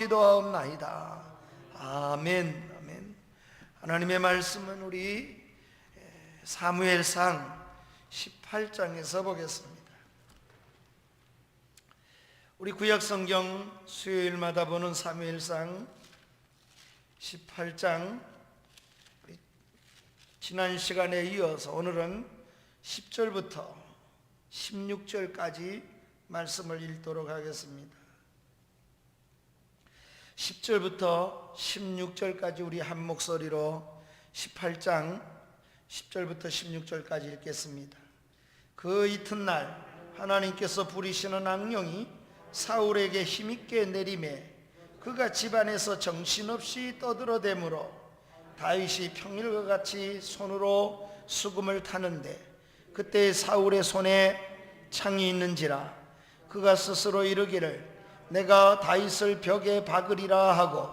기도하옵나이다. 아멘. 아멘. 하나님의 말씀은 우리 사무엘상 18장에서 보겠습니다. 우리 구약성경 수요일마다 보는 사무엘상 18장, 지난 시간에 이어서 오늘은 10절부터 16절까지 말씀을 읽도록 하겠습니다. 10절부터 16절까지 우리 한 목소리로 18장 10절부터 16절까지 읽겠습니다. 그 이튿날 하나님께서 부리시는 악령이 사울에게 힘있게 내리매 그가 집안에서 정신없이 떠들어대므로 다윗이 평일과 같이 손으로 수금을 타는데 그때 사울의 손에 창이 있는지라 그가 스스로 이르기를 내가 다윗을 벽에 박으리라 하고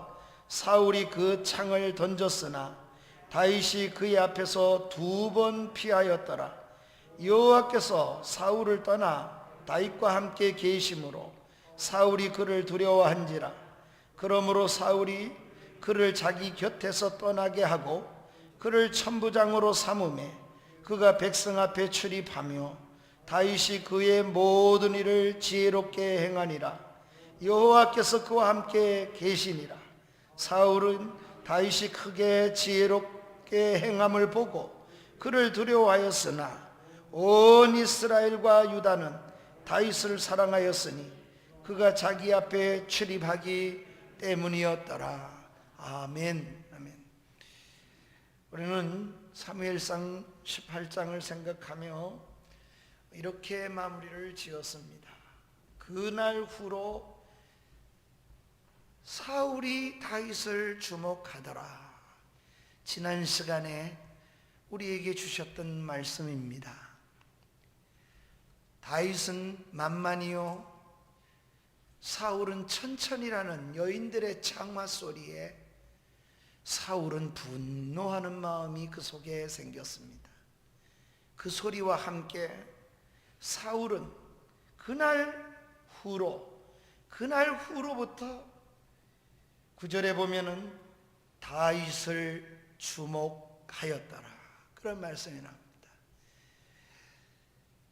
사울이 그 창을 던졌으나 다윗이 그의 앞에서 2번 피하였더라. 여호와께서 사울을 떠나 다윗과 함께 계심으로 사울이 그를 두려워한지라. 그러므로 사울이 그를 자기 곁에서 떠나게 하고 그를 천부장으로 삼으매 그가 백성 앞에 출입하며 다윗이 그의 모든 일을 지혜롭게 행하니라. 여호와께서 그와 함께 계시니라. 사울은 다윗이 크게 지혜롭게 행함을 보고 그를 두려워하였으나 온 이스라엘과 유다는 다윗을 사랑하였으니 그가 자기 앞에 출입하기 때문이었더라. 아멘. 아멘. 우리는 사무엘상 18장을 생각하며 이렇게 마무리를 지었습니다. 그날 후로 사울이 다윗을 주목하더라. 지난 시간에 우리에게 주셨던 말씀입니다. 다윗은 만만이요 사울은 천천히라는 여인들의 창화 소리에 사울은 분노하는 마음이 그 속에 생겼습니다. 그 소리와 함께 사울은 그날 후로부터 9절에 보면은 다윗을 주목하였더라. 그런 말씀이 나옵니다.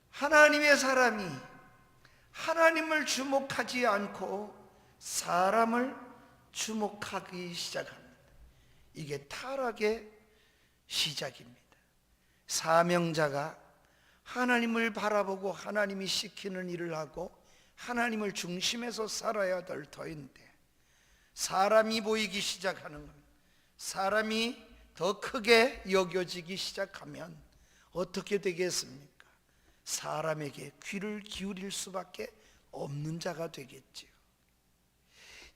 하나님의 사람이 하나님을 주목하지 않고 사람을 주목하기 시작합니다. 이게 타락의 시작입니다. 사명자가 하나님을 바라보고 하나님이 시키는 일을 하고 하나님을 중심에서 살아야 될 터인데 사람이 보이기 시작하는 겁니다. 사람이 더 크게 여겨지기 시작하면 어떻게 되겠습니까? 사람에게 귀를 기울일 수밖에 없는 자가 되겠지요.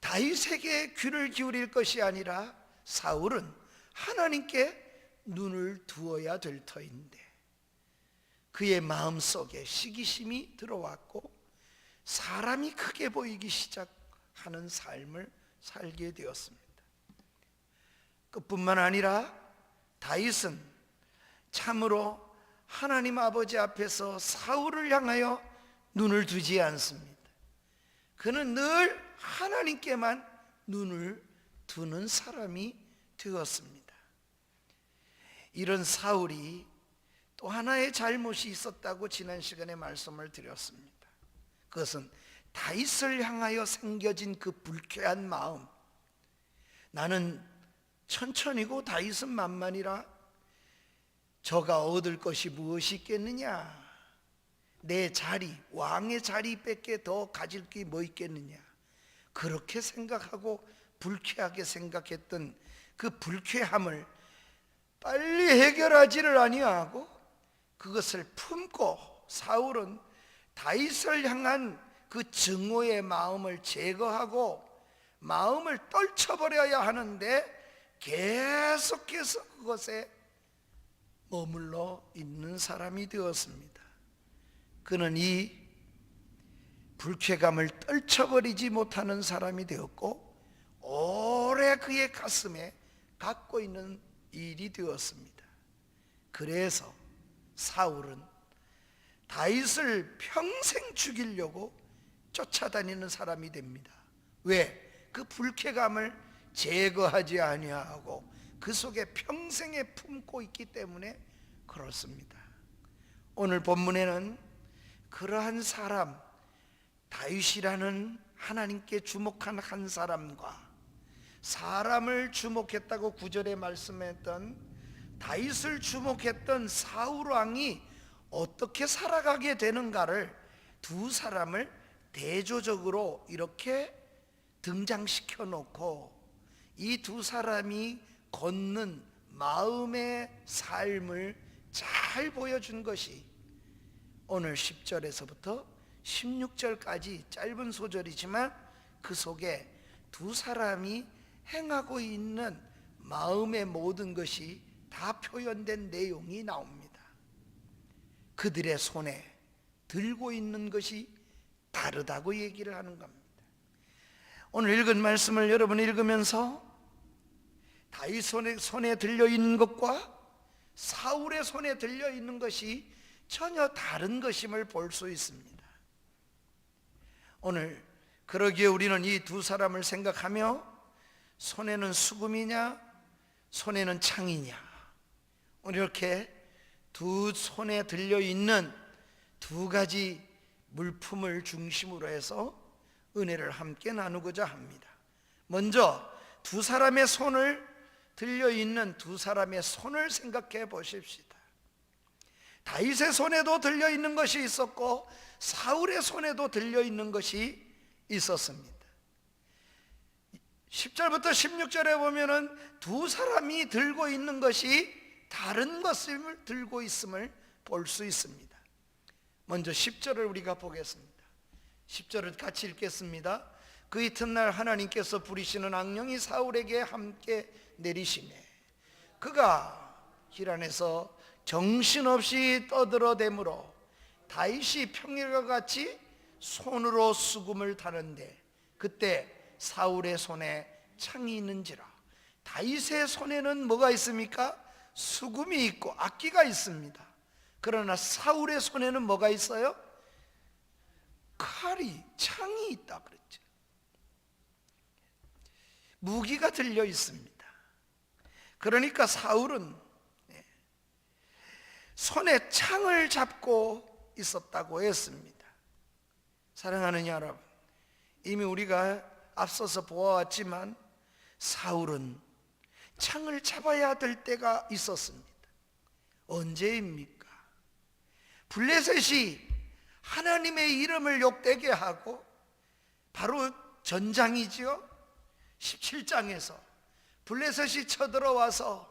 다윗에게 귀를 기울일 것이 아니라 사울은 하나님께 눈을 두어야 될 터인데 그의 마음속에 시기심이 들어왔고 사람이 크게 보이기 시작하는 삶을 살게 되었습니다. 그뿐만 아니라 다윗은 참으로 하나님 아버지 앞에서 사울을 향하여 눈을 두지 않습니다. 그는 늘 하나님께만 눈을 두는 사람이 되었습니다. 이런 사울이 또 하나의 잘못이 있었다고 지난 시간에 말씀을 드렸습니다. 그것은 다윗을 향하여 생겨진 그 불쾌한 마음. 나는 천천히고 다윗은 만만이라 저가 얻을 것이 무엇이 있겠느냐, 내 자리, 왕의 자리 밖에 더 가질 게 뭐 있겠느냐, 그렇게 생각하고 불쾌하게 생각했던 그 불쾌함을 빨리 해결하지를 아니하고 그것을 품고 사울은 다윗을 향한 그 증오의 마음을 제거하고 마음을 떨쳐버려야 하는데 계속해서 그것에 머물러 있는 사람이 되었습니다. 그는 이 불쾌감을 떨쳐버리지 못하는 사람이 되었고 오래 그의 가슴에 갖고 있는 일이 되었습니다. 그래서 사울은 다윗을 평생 죽이려고 쫓아다니는 사람이 됩니다. 왜? 그 불쾌감을 제거하지 아니하고 그 속에 평생에 품고 있기 때문에 그렇습니다. 오늘 본문에는 그러한 사람, 다윗이라는 하나님께 주목한 한 사람과 사람을 주목했다고 9절에 말씀했던 다윗을 주목했던 사울 왕이 어떻게 살아가게 되는가를 두 사람을 대조적으로 이렇게 등장시켜 놓고 이 두 사람이 걷는 마음의 삶을 잘 보여준 것이 오늘 10절에서부터 16절까지 짧은 소절이지만 그 속에 두 사람이 행하고 있는 마음의 모든 것이 다 표현된 내용이 나옵니다. 그들의 손에 들고 있는 것이 다르다고 얘기를 하는 겁니다. 오늘 읽은 말씀을 여러분 읽으면서 다윗 손에 들려있는 것과 사울의 손에 들려있는 것이 전혀 다른 것임을 볼 수 있습니다. 오늘 그러기에 우리는 이 두 사람을 생각하며 손에는 수금이냐 손에는 창이냐, 오늘 이렇게 두 손에 들려있는 두 가지 물품을 중심으로 해서 은혜를 함께 나누고자 합니다. 먼저 두 사람의 손을 들려있는 두 사람의 손을 생각해 보십시다. 다윗의 손에도 들려있는 것이 있었고 사울의 손에도 들려있는 것이 있었습니다. 10절부터 16절에 보면은 두 사람이 들고 있는 것이 다른 것을 들고 있음을 볼 수 있습니다. 먼저 10절을 우리가 보겠습니다. 10절을 같이 읽겠습니다. 그 이튿날 하나님께서 부리시는 악령이 사울에게 함께 내리시매 그가 길 안에서 정신없이 떠들어대므로 다윗이 평일과 같이 손으로 수금을 타는데 그때 사울의 손에 창이 있는지라. 다윗의 손에는 뭐가 있습니까? 수금이 있고 악기가 있습니다. 그러나 사울의 손에는 뭐가 있어요? 칼이, 창이 있다 그랬죠. 무기가 들려 있습니다. 그러니까 사울은 손에 창을 잡고 있었다고 했습니다. 사랑하는 여러분, 이미 우리가 앞서서 보아왔지만 사울은 창을 잡아야 될 때가 있었습니다. 언제입니까? 블레셋이 하나님의 이름을 욕되게 하고, 바로 전장이지요. 17장에서 블레셋이 쳐들어와서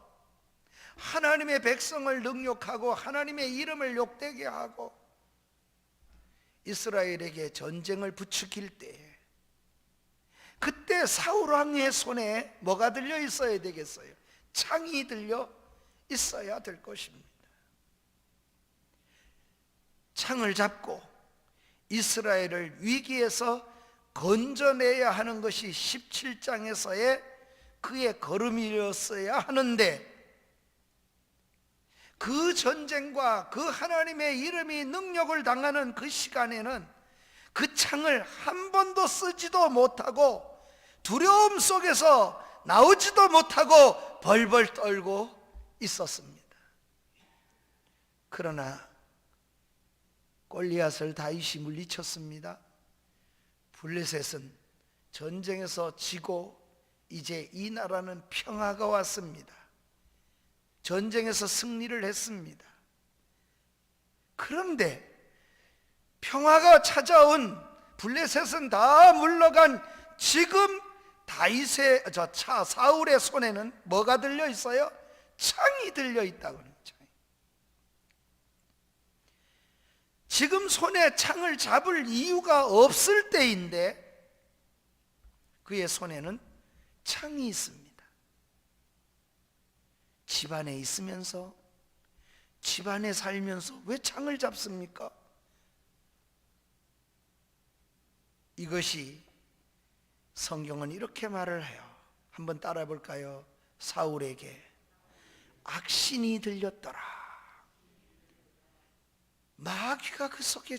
하나님의 백성을 능욕하고 하나님의 이름을 욕되게 하고 이스라엘에게 전쟁을 부추길 때, 그때 사울 왕의 손에 뭐가 들려 있어야 되겠어요? 창이 들려 있어야 될 것입니다. 창을 잡고 이스라엘을 위기에서 건져내야 하는 것이 17장에서의 그의 걸음이었어야 하는데, 그 전쟁과 그 하나님의 이름이 능력을 당하는 그 시간에는 그 창을 한 번도 쓰지도 못하고 두려움 속에서 나오지도 못하고 벌벌 떨고 있었습니다. 그러나 골리앗을 다윗이 물리쳤습니다. 블레셋은 전쟁에서 지고 이제 이 나라는 평화가 왔습니다. 전쟁에서 승리를 했습니다. 그런데 평화가 찾아온, 블레셋은 다 물러간 지금 다윗의 사울의 손에는 뭐가 들려 있어요? 창이 들려 있다고 합니다. 지금 손에 창을 잡을 이유가 없을 때인데 그의 손에는 창이 있습니다. 집안에 있으면서, 집안에 살면서 왜 창을 잡습니까? 이것이 성경은 이렇게 말을 해요. 한번 따라 볼까요? 사울에게 악신이 들렸더라. 마귀가 그 속에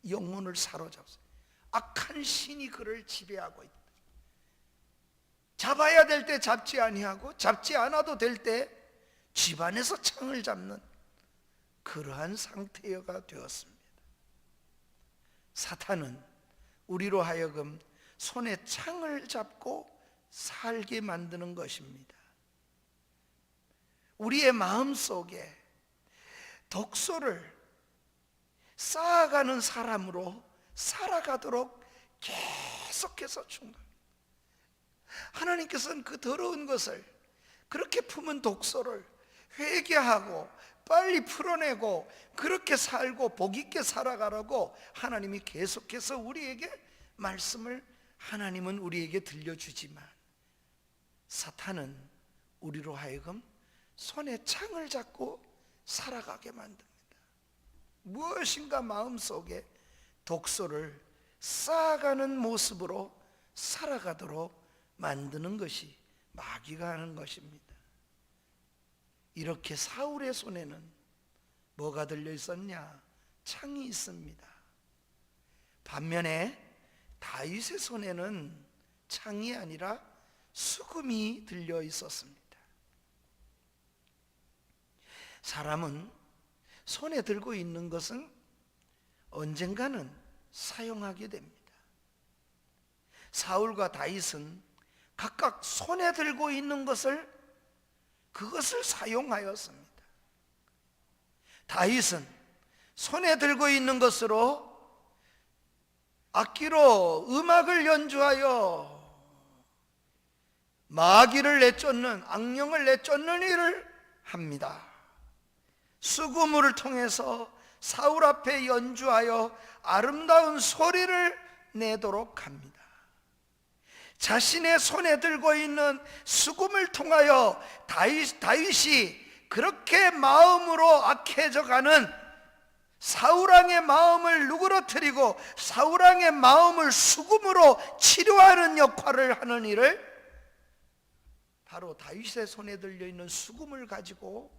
영혼을 사로잡았어요. 악한 신이 그를 지배하고 있다. 잡아야 될 때 잡지 아니하고 잡지 않아도 될 때 집안에서 창을 잡는 그러한 상태가 되었습니다. 사탄은 우리로 하여금 손에 창을 잡고 살게 만드는 것입니다. 우리의 마음속에 독소를 쌓아가는 사람으로 살아가도록 계속해서 충돌. 하나님께서는 그 더러운 것을, 그렇게 품은 독소를 회개하고 빨리 풀어내고 그렇게 살고 복 있게 살아가라고 하나님이 계속해서 우리에게 말씀을, 하나님은 우리에게 들려주지만 사탄은 우리로 하여금 손에 창을 잡고 살아가게 만듭니다. 무엇인가 마음속에 독소를 쌓아가는 모습으로 살아가도록 만드는 것이 마귀가 하는 것입니다. 이렇게 사울의 손에는 뭐가 들려 있었냐? 창이 있습니다. 반면에 다윗의 손에는 창이 아니라 수금이 들려 있었습니다. 사람은 손에 들고 있는 것은 언젠가는 사용하게 됩니다. 사울과 다윗은 각각 손에 들고 있는 그것을 사용하였습니다. 다윗은 손에 들고 있는 것으로 악기로 음악을 연주하여 마귀를 내쫓는, 악령을 내쫓는 일을 합니다. 수구물을 통해서 사울 앞에 연주하여 아름다운 소리를 내도록 합니다. 자신의 손에 들고 있는 수금을 통하여 다윗이 그렇게 마음으로 악해져 가는 사울왕의 마음을 누그러뜨리고 사울왕의 마음을 수금으로 치료하는 역할을 하는 일을, 바로 다윗의 손에 들려있는 수금을 가지고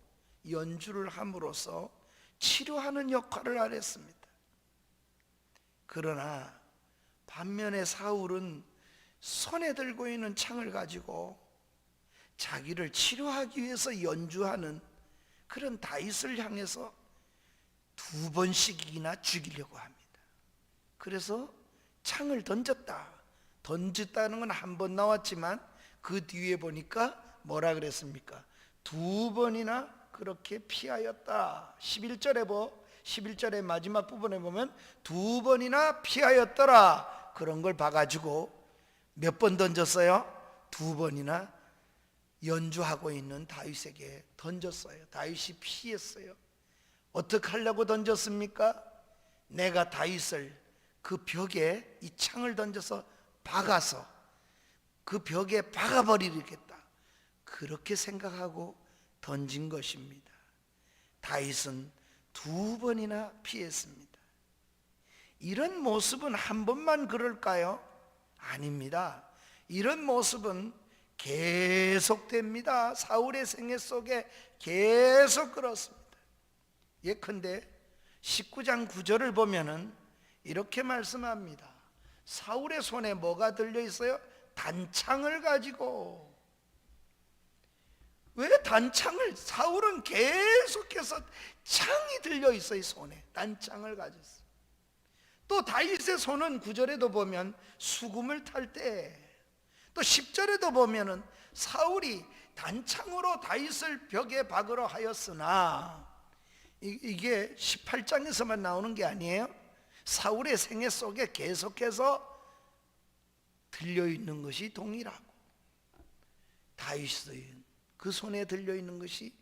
연주를 함으로써 치료하는 역할을 하랬습니다. 그러나 반면에 사울은 손에 들고 있는 창을 가지고 자기를 치료하기 위해서 연주하는 그런 다윗을 향해서 2번씩이나 죽이려고 합니다. 그래서 창을 던졌다는 건 한 번 나왔지만 그 뒤에 보니까 뭐라 그랬습니까? 2번이나 그렇게 피하였다. 11절의 마지막 부분에 보면 2번이나 피하였더라. 그런 걸 봐가지고 몇 번 던졌어요? 2번이나 연주하고 있는 다윗에게 던졌어요. 다윗이 피했어요. 어떻게 하려고 던졌습니까? 내가 다윗을 그 벽에 이 창을 던져서 박아서 그 벽에 박아버리겠다, 그렇게 생각하고 던진 것입니다. 다윗은 2번이나 피했습니다. 이런 모습은 한 번만 그럴까요? 아닙니다. 이런 모습은 계속됩니다. 사울의 생애 속에 계속 그렇습니다. 예컨대 19장 9절을 보면은 이렇게 말씀합니다. 사울의 손에 뭐가 들려 있어요? 단창을 가지고. 왜 단창을? 사울은 계속해서 창이 들려 있어요. 손에 단창을 가졌어요. 또 다윗의 손은 9절에도 보면 수금을 탈 때, 또 10절에도 보면은 사울이 단창으로 다윗을 벽에 박으러 하였으나, 이게 18장에서만 나오는 게 아니에요. 사울의 생애 속에 계속해서 들려있는 것이 동일하고, 다윗의 그 손에 들려있는 것이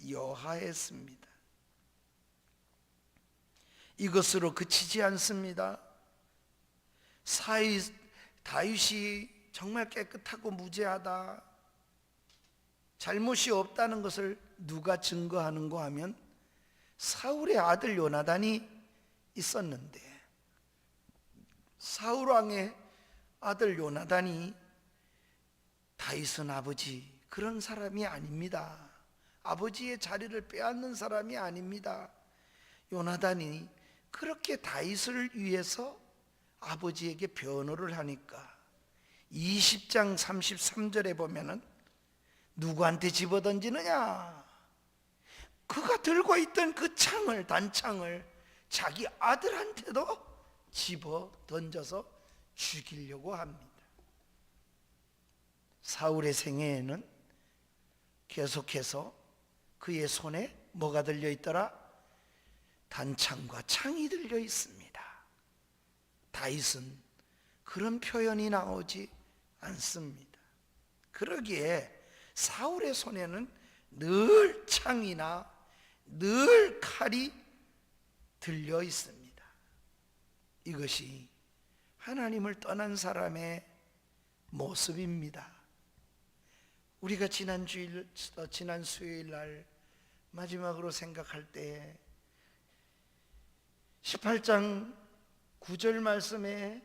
여하였습니다. 이것으로 그치지 않습니다. 다윗이 정말 깨끗하고 무죄하다, 잘못이 없다는 것을 누가 증거하는가 하면 사울의 아들 요나단이 있었는데, 사울 왕의 아들 요나단이 다윗은 아버지 그런 사람이 아닙니다. 아버지의 자리를 빼앗는 사람이 아닙니다. 요나단이 그렇게 다윗을 위해서 아버지에게 변호를 하니까 20장 33절에 보면은 누구한테 집어던지느냐? 그가 들고 있던 그 창을, 단창을 자기 아들한테도 집어던져서 죽이려고 합니다. 사울의 생애에는 계속해서 그의 손에 뭐가 들려있더라? 단창과 창이 들려 있습니다. 다윗은 그런 표현이 나오지 않습니다. 그러기에 사울의 손에는 늘 창이나 늘 칼이 들려 있습니다. 이것이 하나님을 떠난 사람의 모습입니다. 우리가 지난 수요일 날 마지막으로 생각할 때 18장 9절 말씀에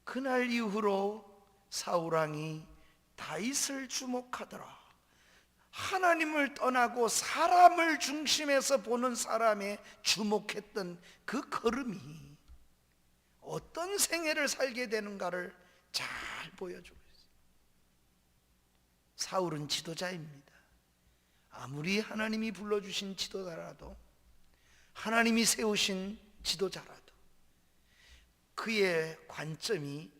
그날 이후로 사울왕이 다윗을 주목하더라. 하나님을 떠나고 사람을 중심에서 보는 사람의 주목했던 그 걸음이 어떤 생애를 살게 되는가를 잘 보여주고 있어요. 사울은 지도자입니다. 아무리 하나님이 불러주신 지도자라도, 하나님이 세우신 지도자라도 그의 관점이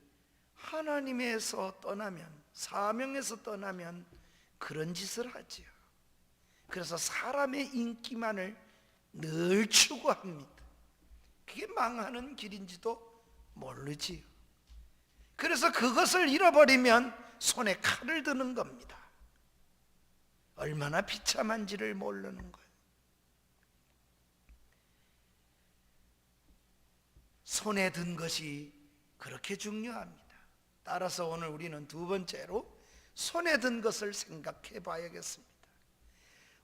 하나님에서 떠나면, 사명에서 떠나면 그런 짓을 하지요. 그래서 사람의 인기만을 늘 추구합니다. 그게 망하는 길인지도 모르지요. 그래서 그것을 잃어버리면 손에 칼을 드는 겁니다. 얼마나 비참한지를 모르는 거예요. 손에 든 것이 그렇게 중요합니다. 따라서 오늘 우리는 두 번째로 손에 든 것을 생각해 봐야겠습니다.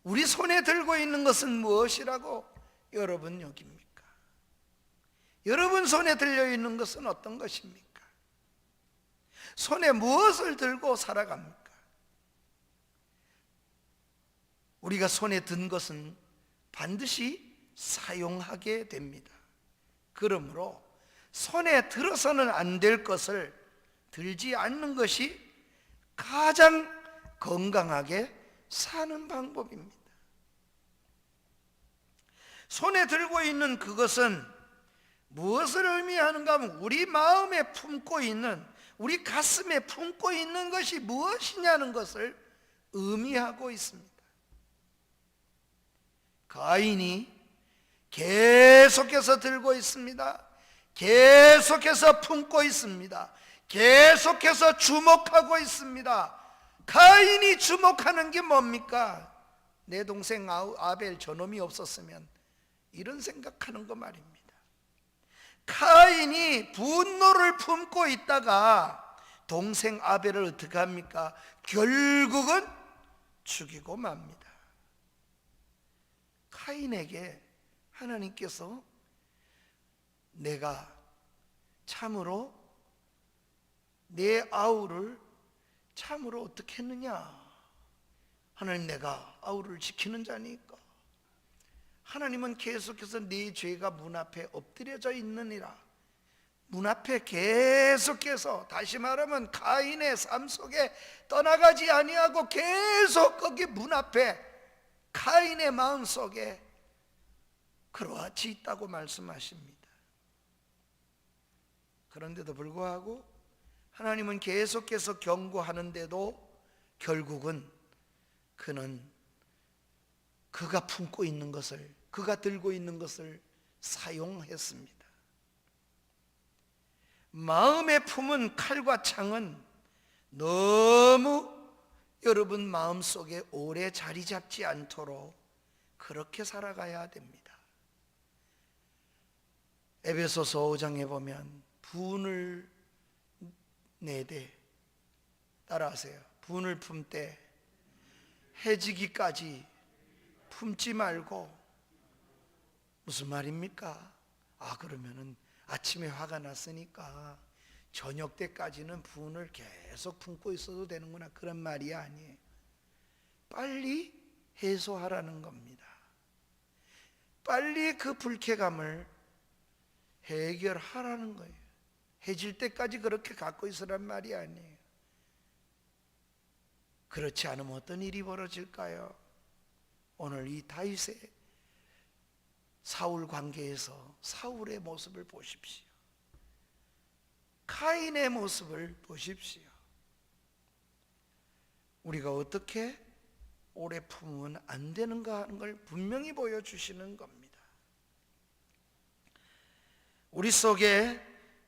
우리 손에 들고 있는 것은 무엇이라고 여러분 여깁니까? 여러분 손에 들려 있는 것은 어떤 것입니까? 손에 무엇을 들고 살아갑니까? 우리가 손에 든 것은 반드시 사용하게 됩니다. 그러므로 손에 들어서는 안 될 것을 들지 않는 것이 가장 건강하게 사는 방법입니다. 손에 들고 있는 그것은 무엇을 의미하는가 하면 우리 마음에 품고 있는, 우리 가슴에 품고 있는 것이 무엇이냐는 것을 의미하고 있습니다. 가인이 계속해서 들고 있습니다. 계속해서 품고 있습니다. 계속해서 주목하고 있습니다. 가인이 주목하는 게 뭡니까? 내 동생 아벨 저놈이 없었으면, 이런 생각하는 거 말입니다. 가인이 분노를 품고 있다가 동생 아벨을 어떻게 합니까? 결국은 죽이고 맙니다. 가인에게 하나님께서 내가 참으로 내 아우를 참으로 어떻게 했느냐? 하나님, 내가 아우를 지키는 자니까. 하나님은 계속해서 네 죄가 문 앞에 엎드려져 있느니라. 문 앞에 계속해서, 다시 말하면 가인의 삶 속에 떠나가지 아니하고 계속 거기 문 앞에 가인의 마음 속에 그로같이 있다고 말씀하십니다. 그런데도 불구하고 하나님은 계속해서 경고하는데도 결국은 그는 그가 품고 있는 것을, 그가 들고 있는 것을 사용했습니다. 마음에 품은 칼과 창은 너무 여러분 마음속에 오래 자리 잡지 않도록 그렇게 살아가야 됩니다. 에베소서 5장에 보면 분을 내되, 따라하세요. 분을 품되 해지기까지 품지 말고. 무슨 말입니까? 그러면은 아침에 화가 났으니까 저녁 때까지는 분을 계속 품고 있어도 되는구나, 그런 말이 아니에요. 빨리 해소하라는 겁니다. 빨리 그 불쾌감을 해결하라는 거예요. 해질 때까지 그렇게 갖고 있으란 말이 아니에요. 그렇지 않으면 어떤 일이 벌어질까요? 오늘 이 다윗의 사울 관계에서 사울의 모습을 보십시오. 카인의 모습을 보십시오. 우리가 어떻게 오래 품으면 안 되는가 하는 걸 분명히 보여주시는 겁니다. 우리 속에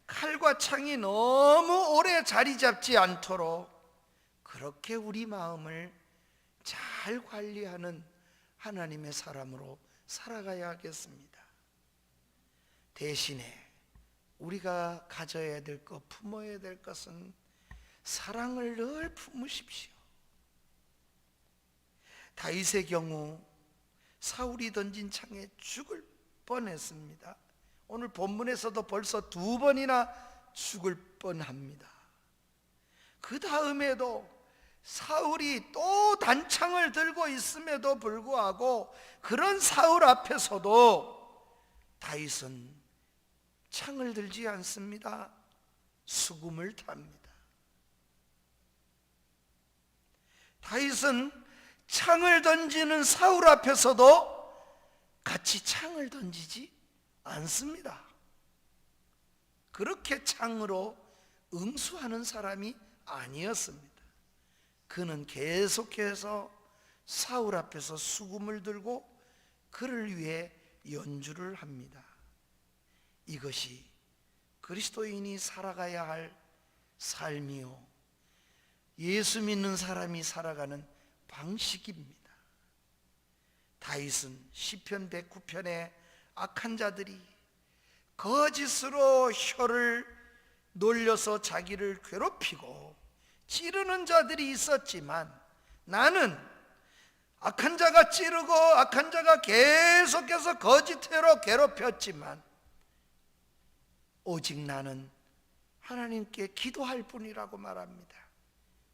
칼과 창이 너무 오래 자리 잡지 않도록 그렇게 우리 마음을 잘 관리하는 하나님의 사람으로 살아가야 하겠습니다. 대신에 우리가 가져야 될 것, 품어야 될 것은 사랑을 늘 품으십시오. 다윗의 경우 사울이 던진 창에 죽을 뻔했습니다. 오늘 본문에서도 벌써 2번이나 죽을 뻔합니다. 그 다음에도 사울이 또 단창을 들고 있음에도 불구하고 그런 사울 앞에서도 다윗은 창을 들지 않습니다. 수금을 탑니다. 다윗은 창을 던지는 사울 앞에서도 같이 창을 던지지 않습니다. 그렇게 창으로 응수하는 사람이 아니었습니다. 그는 계속해서 사울 앞에서 수금을 들고 그를 위해 연주를 합니다. 이것이 그리스도인이 살아가야 할 삶이요, 예수 믿는 사람이 살아가는 방식입니다. 다윗은 시편 109편에 악한 자들이 거짓으로 혀를 놀려서 자기를 괴롭히고 찌르는 자들이 있었지만, 나는 악한 자가 찌르고 악한 자가 계속해서 거짓으로 괴롭혔지만 오직 나는 하나님께 기도할 뿐이라고 말합니다.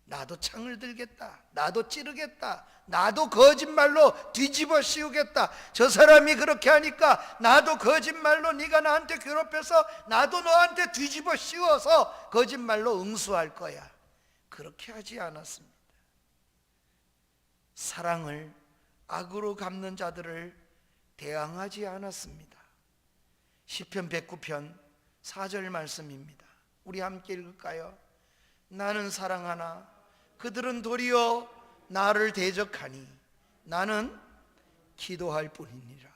나도 창을 들겠다, 나도 찌르겠다, 나도 거짓말로 뒤집어 씌우겠다. 저 사람이 그렇게 하니까 나도 거짓말로, 네가 나한테 괴롭혀서 나도 너한테 뒤집어 씌워서 거짓말로 응수할 거야. 그렇게 하지 않았습니다. 사랑을 악으로 갚는 자들을 대항하지 않았습니다. 시편 109편 4절 말씀입니다. 우리 함께 읽을까요? 나는 사랑하나 그들은 도리어 나를 대적하니 나는 기도할 뿐이니라.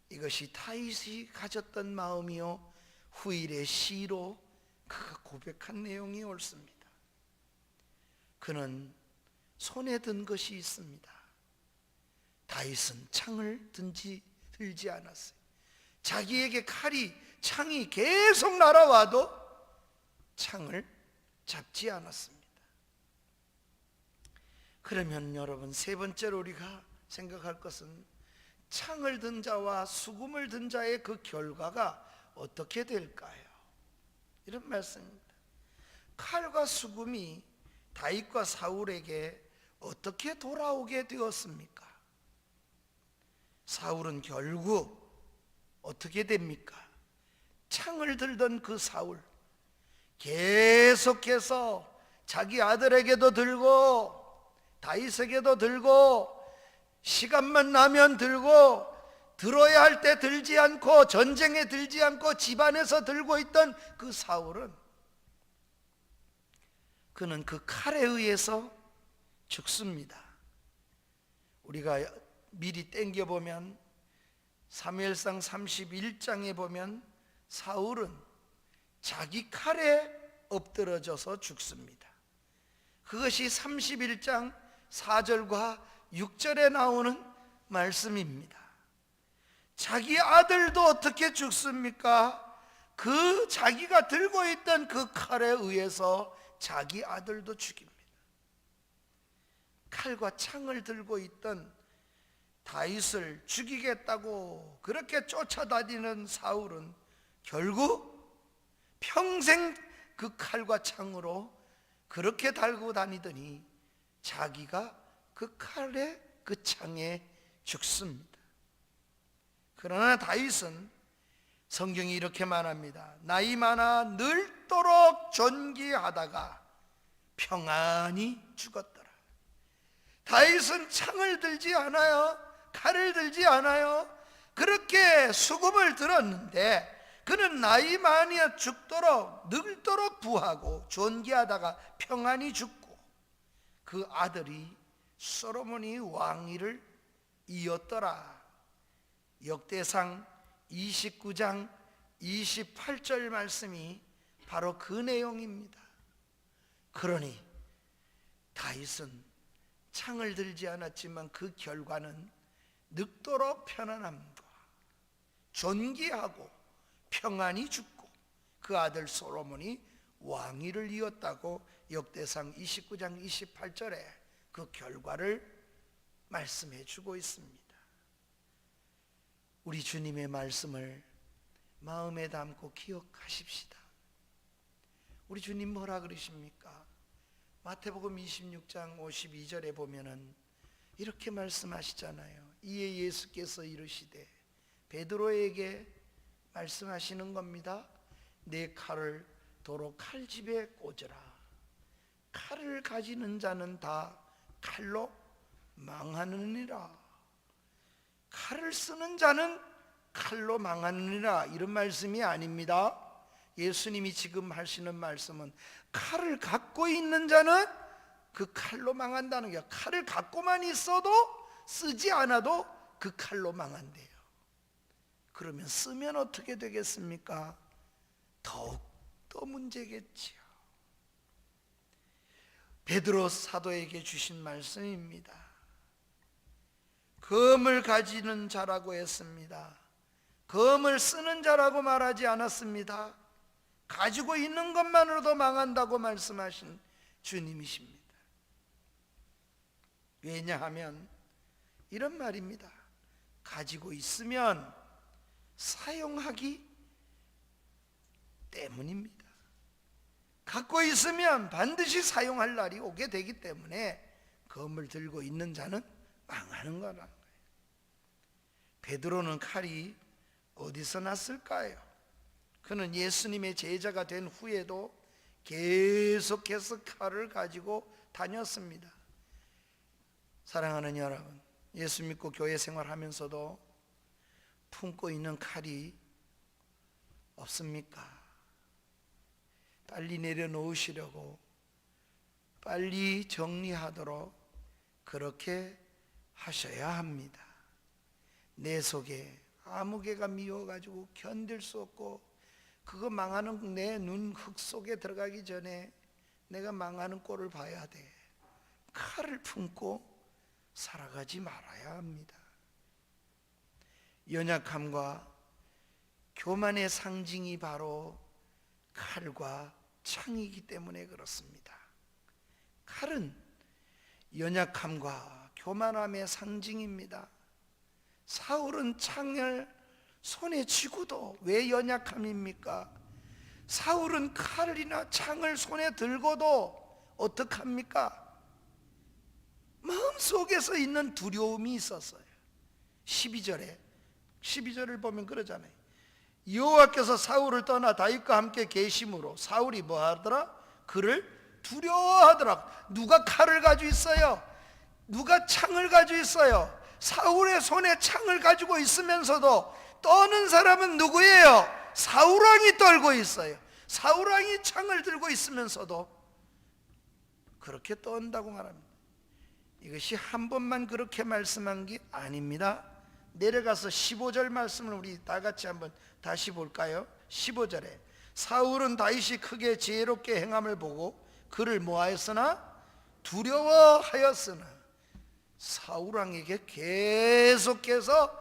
이것이 다윗이 가졌던 마음이요, 후일의 시로 그가 고백한 내용이 옳습니다. 그는 손에 든 것이 있습니다. 다윗은 창을 들지 않았어요. 자기에게 창이 계속 날아와도 창을 잡지 않았습니다. 그러면 여러분, 세 번째로 우리가 생각할 것은 창을 든 자와 수금을 든 자의 그 결과가 어떻게 될까요? 이런 말씀입니다. 칼과 수금이 다윗과 사울에게 어떻게 돌아오게 되었습니까? 사울은 결국 어떻게 됩니까? 창을 들던 그 사울, 계속해서 자기 아들에게도 들고 다윗에게도 들고 시간만 나면 들고, 들어야 할 때 들지 않고 전쟁에 들지 않고 집안에서 들고 있던 그 사울은, 그는 그 칼에 의해서 죽습니다. 우리가 미리 땡겨보면 사무엘상 31장에 보면 사울은 자기 칼에 엎드러져서 죽습니다. 그것이 31장 4절과 6절에 나오는 말씀입니다. 자기 아들도 어떻게 죽습니까? 그 자기가 들고 있던 그 칼에 의해서 자기 아들도 죽입니다. 칼과 창을 들고 있던 다윗을 죽이겠다고 그렇게 쫓아다니는 사울은 결국 평생 그 칼과 창으로 그렇게 달고 다니더니 자기가 그 칼에 그 창에 죽습니다. 그러나 다윗은 성경이 이렇게 말합니다. 나이 많아 늙도록 존귀하다가 평안히 죽었더라. 다윗은 창을 들지 않아요. 칼을 들지 않아요. 그렇게 수금을 들었는데 그는 나이 많아 죽도록 늙도록 부하고 존귀하다가 평안히 죽고 그 아들이 솔로몬이 왕위를 이었더라. 역대상 29장 28절 말씀이 바로 그 내용입니다. 그러니 다윗은 창을 들지 않았지만 그 결과는 늙도록 편안함과 존귀하고 평안히 죽고 그 아들 솔로몬이 왕위를 이었다고 역대상 29장 28절에 그 결과를 말씀해 주고 있습니다. 우리 주님의 말씀을 마음에 담고 기억하십시다. 우리 주님 뭐라 그러십니까? 마태복음 26장 52절에 보면은 이렇게 말씀하시잖아요. 이에 예수께서 이르시되 베드로에게 말씀하시는 겁니다. 내 칼을 도로 칼집에 꽂으라. 칼을 가지는 자는 다 칼로 망하느니라. 칼을 쓰는 자는 칼로 망하느니라. 이런 말씀이 아닙니다. 예수님이 지금 하시는 말씀은 칼을 갖고 있는 자는 그 칼로 망한다는 게, 칼을 갖고만 있어도 쓰지 않아도 그 칼로 망한대요. 그러면 쓰면 어떻게 되겠습니까? 더욱 더 문제겠지요. 베드로 사도에게 주신 말씀입니다. 검을 가지는 자라고 했습니다. 검을 쓰는 자라고 말하지 않았습니다. 가지고 있는 것만으로도 망한다고 말씀하신 주님이십니다. 왜냐하면 이런 말입니다. 가지고 있으면 사용하기 때문입니다. 갖고 있으면 반드시 사용할 날이 오게 되기 때문에 검을 들고 있는 자는 망하는 거라는 거예요. 베드로는 칼이 어디서 났을까요? 그는 예수님의 제자가 된 후에도 계속해서 칼을 가지고 다녔습니다. 사랑하는 여러분, 예수 믿고 교회 생활하면서도 품고 있는 칼이 없습니까? 빨리 내려놓으시려고, 빨리 정리하도록 그렇게 하셔야 합니다. 내 속에 아무개가 미워가지고 견딜 수 없고 그거 망하는 내 눈 흙 속에 들어가기 전에 내가 망하는 꼴을 봐야 돼. 칼을 품고 살아가지 말아야 합니다. 연약함과 교만의 상징이 바로 칼과 창이기 때문에 그렇습니다. 칼은 연약함과 교만함의 상징입니다. 사울은 창을 손에 쥐고도 왜 연약함입니까? 사울은 칼이나 창을 손에 들고도 어떡합니까? 마음속에서 있는 두려움이 있었어요. 12절을 보면 그러잖아요. 여호와께서 사울을 떠나 다윗과 함께 계심으로 사울이 뭐 하더라? 그를 두려워하더라. 누가 칼을 가지고 있어요? 누가 창을 가지고 있어요? 사울의 손에 창을 가지고 있으면서도 떠는 사람은 누구예요? 사울왕이 떨고 있어요. 사울왕이 창을 들고 있으면서도 그렇게 떤다고 말합니다. 이것이 한 번만 그렇게 말씀한 게 아닙니다. 내려가서 15절 말씀을 우리 다 같이 한번 다시 볼까요? 15절에 사울은 다윗이 크게 지혜롭게 행함을 보고 그를 뭐하였으나? 두려워하였으나. 사울왕에게 계속해서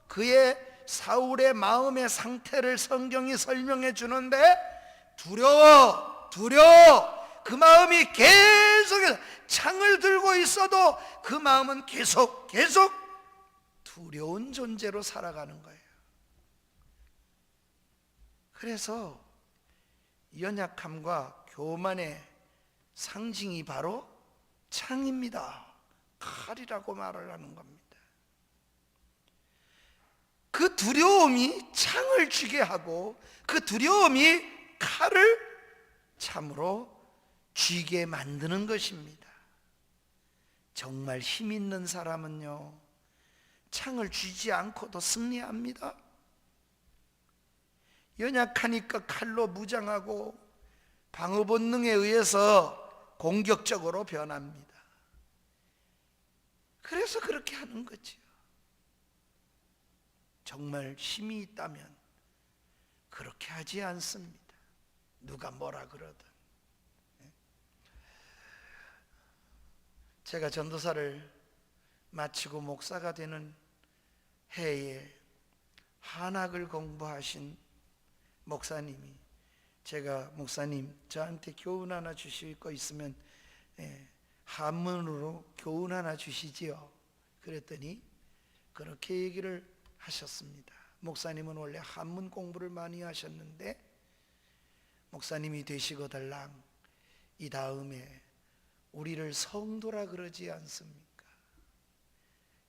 그의 사울의 마음의 상태를 성경이 설명해 주는데 두려워 그 마음이 계속해서 창을 들고 있어도 그 마음은 계속 두려운 존재로 살아가는 거예요. 그래서 연약함과 교만의 상징이 바로 창입니다. 칼이라고 말을 하는 겁니다. 그 두려움이 창을 쥐게 하고 그 두려움이 칼을 참으로 쥐게 만드는 것입니다. 정말 힘 있는 사람은요, 창을 쥐지 않고도 승리합니다. 연약하니까 칼로 무장하고 방어 본능에 의해서 공격적으로 변합니다. 그래서 그렇게 하는 거지요. 정말 힘이 있다면 그렇게 하지 않습니다. 누가 뭐라 그러든. 제가 전도사를 마치고 목사가 되는 해에 한학을 공부하신 목사님이, 제가 목사님 저한테 교훈 하나 주실 거 있으면 한문으로 교훈 하나 주시지요. 그랬더니 그렇게 얘기를 하셨습니다. 목사님은 원래 한문 공부를 많이 하셨는데 목사님이 되시고 달랑 이 다음에 우리를 성도라 그러지 않습니까?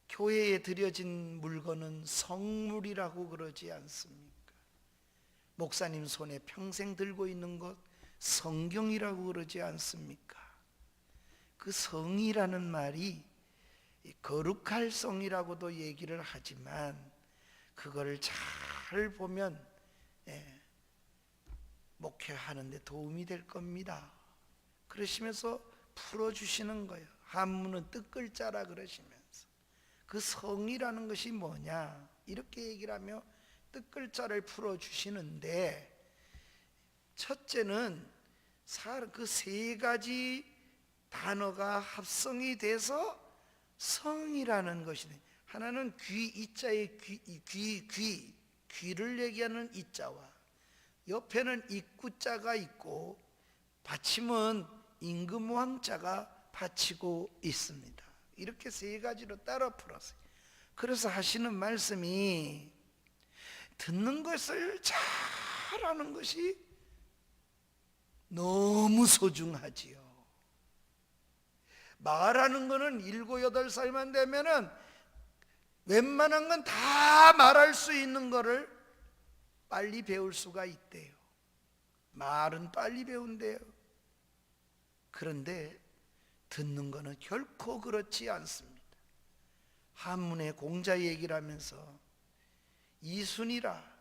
교회에 드려진 물건은 성물이라고 그러지 않습니까? 목사님 손에 평생 들고 있는 것 성경이라고 그러지 않습니까? 그 성이라는 말이 거룩할 성이라고도 얘기를 하지만 그거를 잘 보면 목회하는 데 도움이 될 겁니다. 그러시면서 풀어주시는 거예요. 한문은 뜻글자라 그러시면서 그 성이라는 것이 뭐냐 이렇게 얘기를 하며 뜻글자를 풀어주시는데, 첫째는 그 세 가지 단어가 합성이 돼서 성이라는 것이, 하나는 귀, 이자의 귀를 얘기하는 이자와 옆에는 입구자가 있고 받침은 임금왕자가 받치고 있습니다. 이렇게 세 가지로 따라 풀었어요. 그래서 하시는 말씀이 듣는 것을 잘하는 것이 너무 소중하지요. 말하는 거는 7, 8살만 되면은 웬만한 건 다 말할 수 있는 거를 빨리 배울 수가 있대요. 말은 빨리 배운대요. 그런데 듣는 거는 결코 그렇지 않습니다. 한문의 공자 얘기를 하면서 이순이라,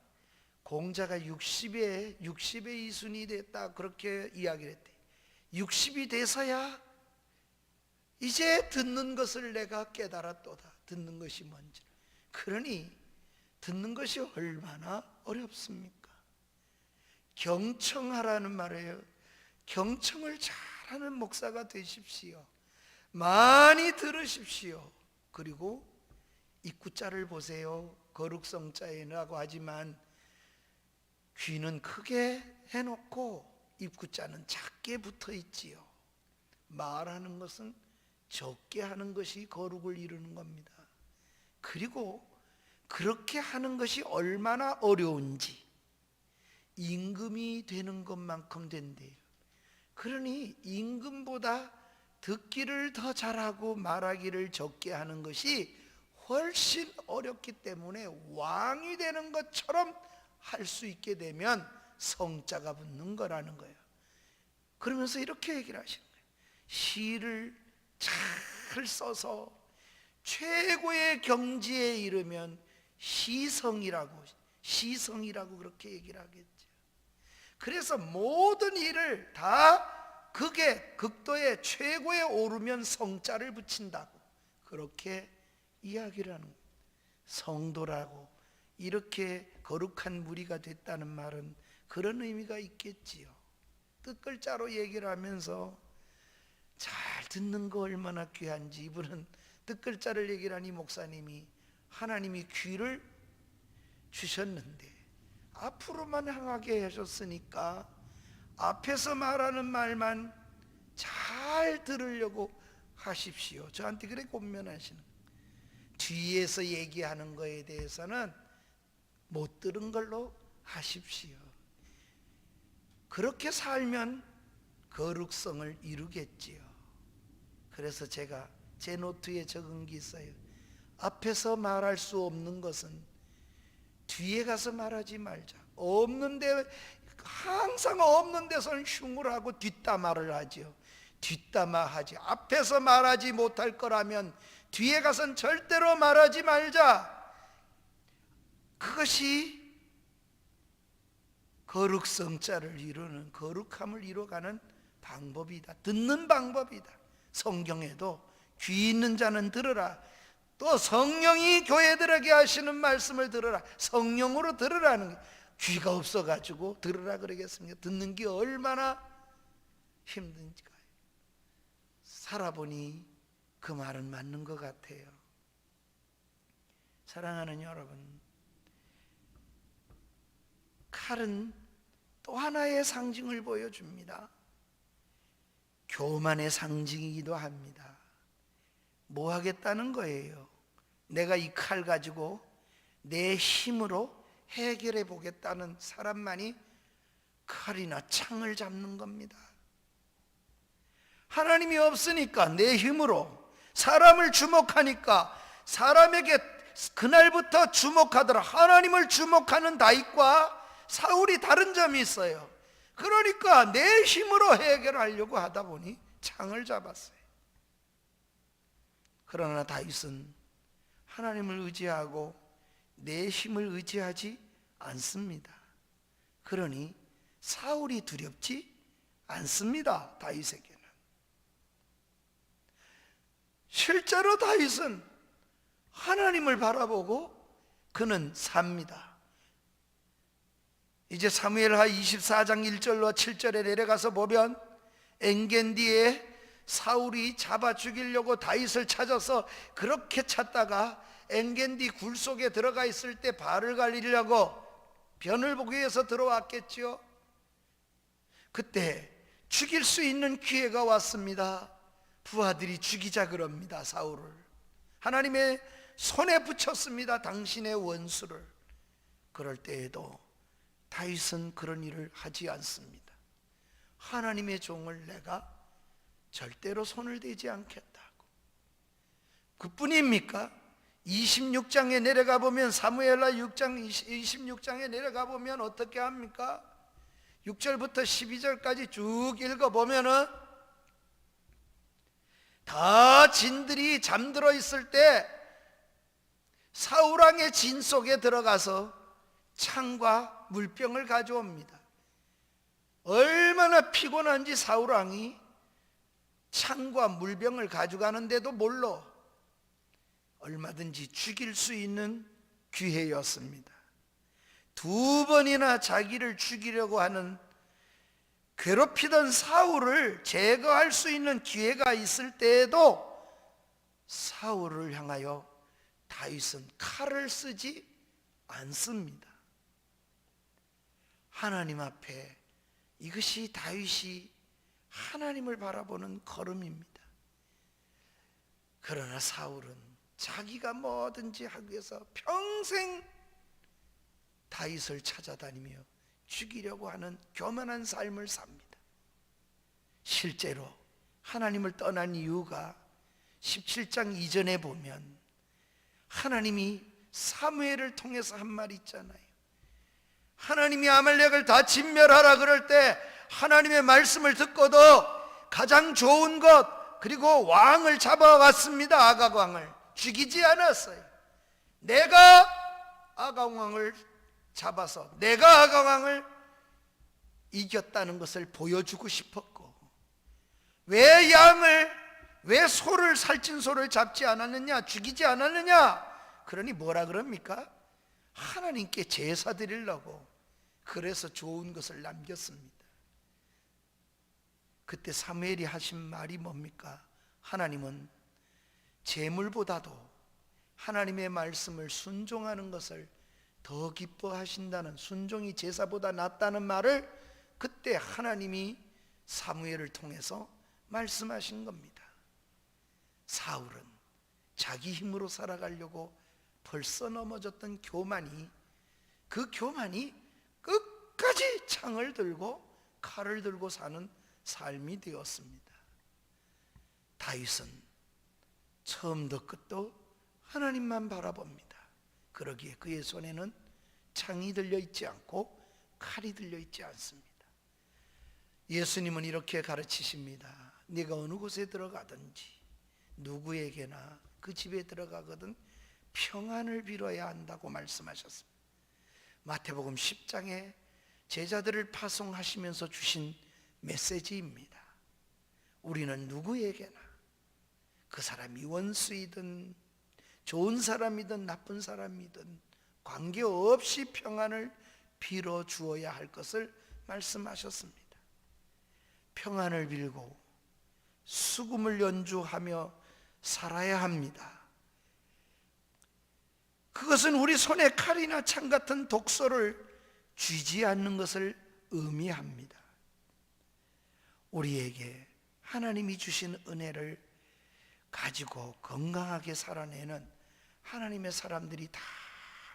공자가 60에 이순이 됐다 그렇게 이야기를 했대. 60이 돼서야 이제 듣는 것을 내가 깨달았도다. 듣는 것이 뭔지. 그러니 듣는 것이 얼마나 어렵습니까? 경청하라는 말이에요. 경청을 잘하는 목사가 되십시오. 많이 들으십시오. 그리고 입구자를 보세요. 거룩성자라고 하지만 귀는 크게 해놓고 입구자는 작게 붙어 있지요. 말하는 것은 적게 하는 것이 거룩을 이루는 겁니다. 그리고 그렇게 하는 것이 얼마나 어려운지 임금이 되는 것만큼 된대요. 그러니 임금보다 듣기를 더 잘하고 말하기를 적게 하는 것이 훨씬 어렵기 때문에 왕이 되는 것처럼 할 수 있게 되면 성자가 붙는 거라는 거예요. 그러면서 이렇게 얘기를 하시는 거예요. 시를 잘 써서 최고의 경지에 이르면 시성이라고 그렇게 얘기를 하겠죠. 그래서 모든 일을 다 극의 극도의 최고에 오르면 성자를 붙인다고 그렇게 이야기를 하는 거예요. 성도라고 이렇게 거룩한 무리가 됐다는 말은 그런 의미가 있겠지요. 뜻글자로 얘기를 하면서 잘 듣는 거 얼마나 귀한지, 이분은 뜻글자를 얘기를 하니 목사님이 하나님이 귀를 주셨는데 앞으로만 향하게 하셨으니까 앞에서 말하는 말만 잘 들으려고 하십시오. 저한테 그래 권면하시는 거예요. 뒤에서 얘기하는 거에 대해서는 못 들은 걸로 하십시오. 그렇게 살면 거룩성을 이루겠지요. 그래서 제가 제 노트에 적은 게 있어요. 앞에서 말할 수 없는 것은 뒤에 가서 말하지 말자. 없는데, 항상 없는 데서는 흉을 하고 뒷담화를 하지요. 뒷담화하지, 앞에서 말하지 못할 거라면 뒤에 가선 절대로 말하지 말자. 그것이 거룩성자를 이루는, 거룩함을 이루어가는 방법이다. 듣는 방법이다. 성경에도 귀 있는 자는 들으라, 또 성령이 교회들에게 하시는 말씀을 들으라, 성령으로 들으라는, 귀가 없어가지고 들으라 그러겠습니까? 듣는 게 얼마나 힘든지가 살아보니 그 말은 맞는 것 같아요. 사랑하는 여러분, 칼은 또 하나의 상징을 보여줍니다. 교만의 상징이기도 합니다. 뭐 하겠다는 거예요? 내가 이 칼 가지고 내 힘으로 해결해 보겠다는 사람만이 칼이나 창을 잡는 겁니다. 하나님이 없으니까 내 힘으로 사람을 주목하니까, 사람에게 그날부터 주목하더라. 하나님을 주목하는 다윗과 사울이 다른 점이 있어요. 그러니까 내 힘으로 해결하려고 하다 보니 창을 잡았어요. 그러나 다윗은 하나님을 의지하고 내 힘을 의지하지 않습니다. 그러니 사울이 두렵지 않습니다. 다윗에게는. 실제로 다윗은 하나님을 바라보고 그는 삽니다. 이제 사무엘하 24장 1절로 7절에 내려가서 보면, 엔겐디에 사울이 잡아 죽이려고 다윗을 찾아서 그렇게 찾다가 엔겐디 굴 속에 들어가 있을 때 발을 갈리려고 변을 보기 위해서 들어왔겠지요. 그때 죽일 수 있는 기회가 왔습니다. 부하들이 죽이자 그럽니다. 사울을 하나님의 손에 붙였습니다. 당신의 원수를. 그럴 때에도 다윗은 그런 일을 하지 않습니다. 하나님의 종을 내가 절대로 손을 대지 않겠다고. 그뿐입니까? 26장에 내려가 보면, 사무엘하 6장 26장에 내려가 보면 어떻게 합니까? 6절부터 12절까지 쭉 읽어보면은 다 진들이 잠들어 있을 때 사울왕의 진 속에 들어가서 창과 물병을 가져옵니다. 얼마나 피곤한지 사울왕이 창과 물병을 가져가는데도 몰라 얼마든지 죽일 수 있는 기회였습니다. 두 번이나 자기를 죽이려고 하는, 괴롭히던 사울을 제거할 수 있는 기회가 있을 때에도 사울을 향하여 다윗은 칼을 쓰지 않습니다. 하나님 앞에, 이것이 다윗이 하나님을 바라보는 걸음입니다. 그러나 사울은 자기가 뭐든지 하기 위해서 평생 다윗을 찾아다니며 죽이려고 하는 교만한 삶을 삽니다. 실제로 하나님을 떠난 이유가 17장 이전에 보면 하나님이 사무엘을 통해서 한 말이 있잖아요. 하나님이 아말렉을 다 진멸하라 그럴 때 하나님의 말씀을 듣고도 가장 좋은 것, 그리고 왕을 잡아왔습니다. 아각 왕을 죽이지 않았어요. 내가 아각 왕을 잡아서 내가 아각 왕을 이겼다는 것을 보여주고 싶었고, 왜 소를, 살찐 소를 잡지 않았느냐, 죽이지 않았느냐? 그러니 뭐라 그럽니까? 하나님께 제사 드리려고, 그래서 좋은 것을 남겼습니다. 그때 사무엘이 하신 말이 뭡니까? 하나님은 재물보다도 하나님의 말씀을 순종하는 것을 더 기뻐하신다는, 순종이 제사보다 낫다는 말을 그때 하나님이 사무엘을 통해서 말씀하신 겁니다. 사울은 자기 힘으로 살아가려고 벌써 넘어졌던 교만이, 그 교만이 끝까지 창을 들고 칼을 들고 사는 삶이 되었습니다. 다윗은 처음도 끝도 하나님만 바라봅니다. 그러기에 그의 손에는 창이 들려 있지 않고 칼이 들려 있지 않습니다. 예수님은 이렇게 가르치십니다. 네가 어느 곳에 들어가든지 누구에게나 그 집에 들어가거든 평안을 빌어야 한다고 말씀하셨습니다. 마태복음 10장에 제자들을 파송하시면서 주신 메시지입니다. 우리는 누구에게나, 그 사람이 원수이든 좋은 사람이든 나쁜 사람이든 관계없이 평안을 빌어 주어야 할 것을 말씀하셨습니다. 평안을 빌고 수금을 연주하며 살아야 합니다. 그것은 우리 손에 칼이나 창 같은 독소를 쥐지 않는 것을 의미합니다. 우리에게 하나님이 주신 은혜를 가지고 건강하게 살아내는 하나님의 사람들이 다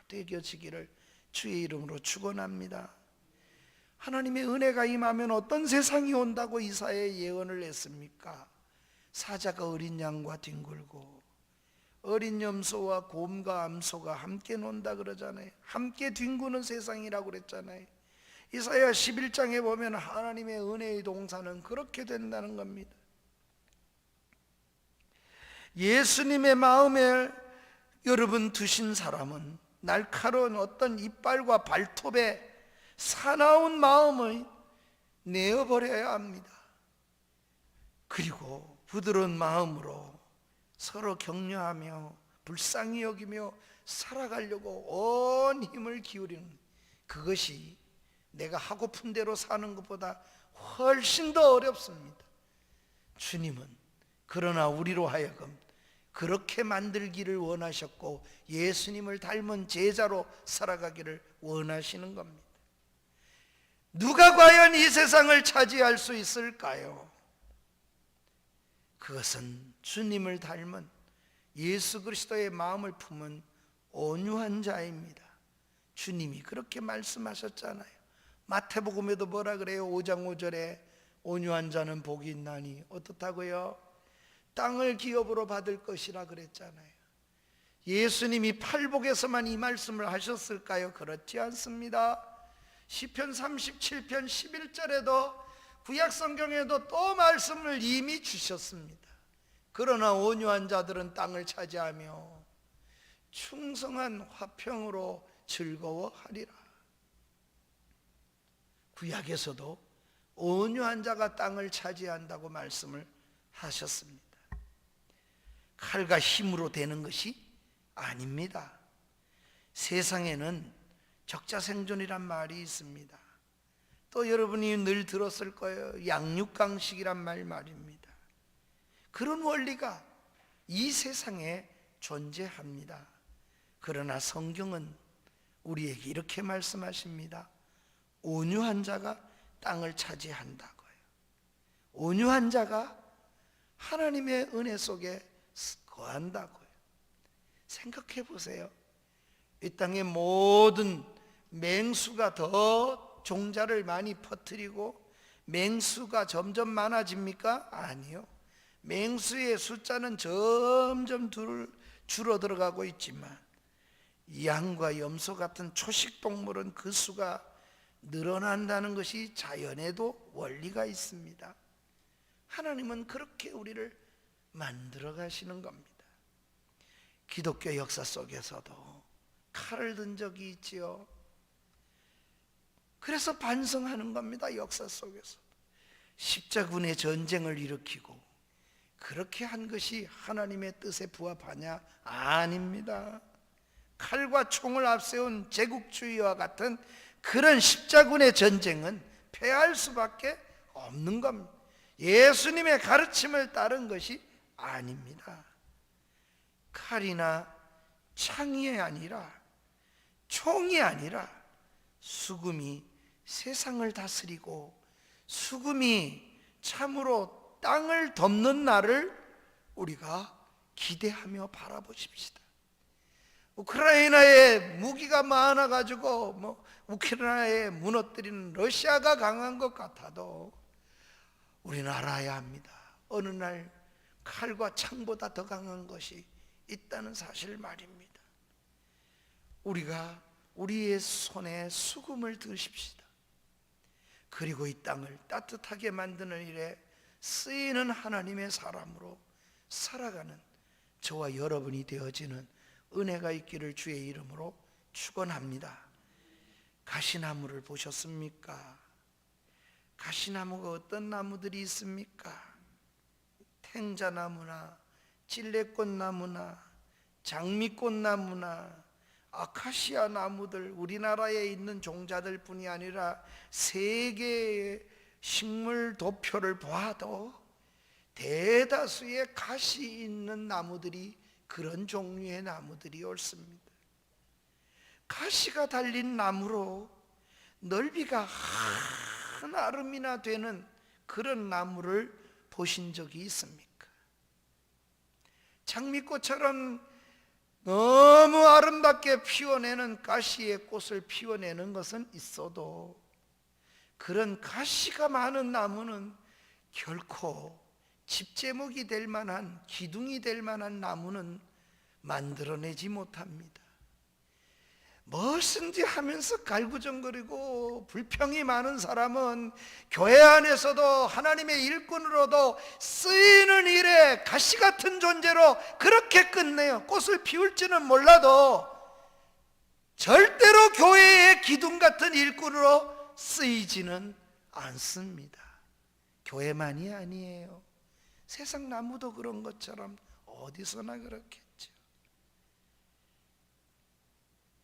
되어지기를 주의 이름으로 축원합니다. 하나님의 은혜가 임하면 어떤 세상이 온다고 이사야의 예언을 했습니까? 사자가 어린 양과 뒹굴고 어린 염소와 곰과 암소가 함께 논다 그러잖아요. 함께 뒹구는 세상이라고 그랬잖아요. 이사야 11장에 보면 하나님의 은혜의 동산은 그렇게 된다는 겁니다. 예수님의 마음에 여러분 두신 사람은 날카로운 어떤 이빨과 발톱에 사나운 마음을 내어버려야 합니다. 그리고 부드러운 마음으로 서로 격려하며 불쌍히 여기며 살아가려고 온 힘을 기울이는, 그것이 내가 하고픈 대로 사는 것보다 훨씬 더 어렵습니다. 주님은 그러나 우리로 하여금 그렇게 만들기를 원하셨고 예수님을 닮은 제자로 살아가기를 원하시는 겁니다. 누가 과연 이 세상을 차지할 수 있을까요? 그것은 주님을 닮은 예수 그리스도의 마음을 품은 온유한 자입니다. 주님이 그렇게 말씀하셨잖아요. 마태복음에도 뭐라 그래요? 5장 5절에 온유한 자는 복이 있나니 어떻다고요? 땅을 기업으로 받을 것이라 그랬잖아요. 예수님이 팔복에서만 이 말씀을 하셨을까요? 그렇지 않습니다. 시편 37편 11절에도 구약성경에도 또 말씀을 이미 주셨습니다. 그러나 온유한 자들은 땅을 차지하며 충성한 화평으로 즐거워하리라. 구약에서도 온유한 자가 땅을 차지한다고 말씀을 하셨습니다. 칼과 힘으로 되는 것이 아닙니다. 세상에는 적자생존이란 말이 있습니다. 또 여러분이 늘 들었을 거예요. 양육강식이란 말입니다. 그런 원리가 이 세상에 존재합니다. 그러나 성경은 우리에게 이렇게 말씀하십니다. 온유한 자가 땅을 차지한다고요. 온유한 자가 하나님의 은혜 속에 거한다고요. 생각해 보세요. 이 땅의 모든 맹수가 더 종자를 많이 퍼뜨리고 맹수가 점점 많아집니까? 아니요. 맹수의 숫자는 점점 줄어들어가고 있지만 양과 염소 같은 초식 동물은 그 수가 늘어난다는 것이 자연에도 원리가 있습니다. 하나님은 그렇게 우리를 만들어 가시는 겁니다. 기독교 역사 속에서도 칼을 든 적이 있지요. 그래서 반성하는 겁니다. 역사 속에서 십자군의 전쟁을 일으키고 그렇게 한 것이 하나님의 뜻에 부합하냐? 아닙니다. 칼과 총을 앞세운 제국주의와 같은 그런 십자군의 전쟁은 패할 수밖에 없는 겁니다. 예수님의 가르침을 따른 것이 아닙니다. 칼이나 창이 아니라 총이 아니라 수금이 세상을 다스리고 수금이 참으로 땅을 덮는 날을 우리가 기대하며 바라보십시다. 우크라이나에 무기가 많아가지고 우크라이나에 무너뜨리는 러시아가 강한 것 같아도 우리는 알아야 합니다. 어느 날 칼과 창보다 더 강한 것이 있다는 사실 말입니다. 우리가 우리의 손에 수금을 드십시다. 그리고 이 땅을 따뜻하게 만드는 일에 쓰이는 하나님의 사람으로 살아가는 저와 여러분이 되어지는 은혜가 있기를 주의 이름으로 축원합니다. 가시나무를 보셨습니까? 가시나무가 어떤 나무들이 있습니까? 탱자나무나 찔레꽃나무나 장미꽃나무나 아카시아 나무들, 우리나라에 있는 종자들 뿐이 아니라 세계의 식물 도표를 보아도 대다수의 가시 있는 나무들이 그런 종류의 나무들이 옳습니다. 가시가 달린 나무로 넓이가 한 아름이나 되는 그런 나무를 보신 적이 있습니까? 장미꽃처럼 너무 아름답게 피워내는 가시의 꽃을 피워내는 것은 있어도 그런 가시가 많은 나무는 결코 집제목이 될 만한, 기둥이 될 만한 나무는 만들어내지 못합니다. 무엇인지 하면서 갈구정거리고 불평이 많은 사람은 교회 안에서도 하나님의 일꾼으로도 쓰이는 일에 가시 같은 존재로 그렇게 끝내요. 꽃을 피울지는 몰라도 절대로 교회의 기둥 같은 일꾼으로 쓰이지는 않습니다. 교회만이 아니에요. 세상 나무도 그런 것처럼 어디서나 그렇겠죠.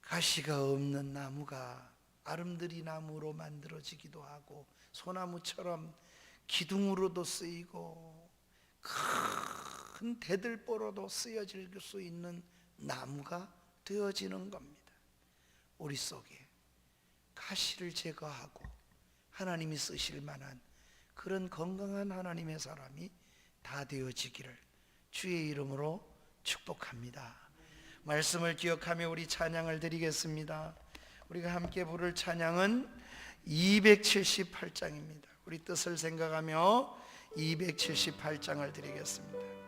가시가 없는 나무가 아름드리 나무로 만들어지기도 하고 소나무처럼 기둥으로도 쓰이고 큰 대들보로도 쓰여질 수 있는 나무가 되어지는 겁니다. 우리 속에 가시를 제거하고 하나님이 쓰실 만한 그런 건강한 하나님의 사람이 다 되어지기를 주의 이름으로 축복합니다. 말씀을 기억하며 우리 찬양을 드리겠습니다. 우리가 함께 부를 찬양은 278장입니다. 우리 뜻을 생각하며 278장을 드리겠습니다.